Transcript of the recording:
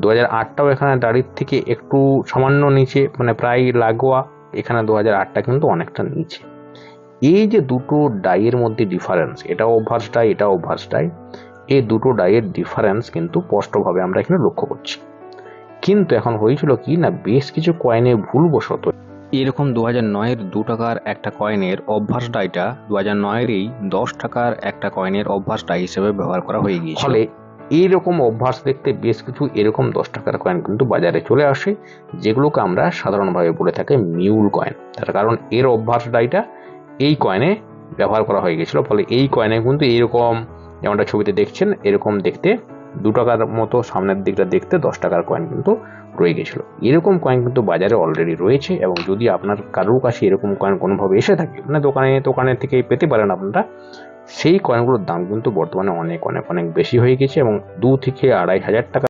2008টাও এখানে ডায়ের থেকে একটু সামান্য নিচে, মানে প্রায় লাগোয়া। এখানে 2008টা কিন্তু অনেকটা নিচে। এই যে দুটো ডাইয়ের মধ্যে ডিফারেন্স, এটা অভ্যাস ডাই, এটা অভ্যাস ডাই, এই দুটো ডাইয়ের ডিফারেন্স কিন্তু স্পষ্টভাবে আমরা এখানে লক্ষ্য করছি। কিন্তু এখন হয়েছিল কি না, বেশ কিছু কয়েনে ভুলবশত এরকম 2009-এর 2 টাকার একটা কয়েনের অভ্যাস ডাইটা 2009-এরই 10 টাকার একটা কয়েনের অভ্যাস ডাই হিসেবে ব্যবহার করা হয়ে গিয়েছিল। ফলে এইরকম অভ্যাস দেখতে বেশ কিছু এরকম 10 টাকার কয়েন কিন্তু বাজারে চলে আসে, যেগুলোকে আমরা সাধারণভাবে বলে থাকি মিউল কয়েন। তার কারণ এর অভ্যাস ডাইটা এই কয়েনে ব্যবহার করা হয়ে গেছিল। ফলে এই কয়েনে কিন্তু এইরকম, যেমনটা ছবিতে দেখছেন, এরকম দেখতে 2 টাকার মতো সামনের দিকটা দেখতে 10 টাকার কয়েন কিন্তু রয়ে গেছিল। এরকম কয়েন কিন্তু বাজারে অলরেডি রয়েছে, এবং যদি আপনার কারোর কাছে এরকম কয়েন কোনোভাবে এসে থাকে, মানে দোকানের থেকে পেতে পারেন আপনারা, সেই কয়েনগুলোর দাম কিন্তু বর্তমানে অনেক অনেক অনেক বেশি হয়ে গেছে, এবং 2 থেকে 2,500 টাকা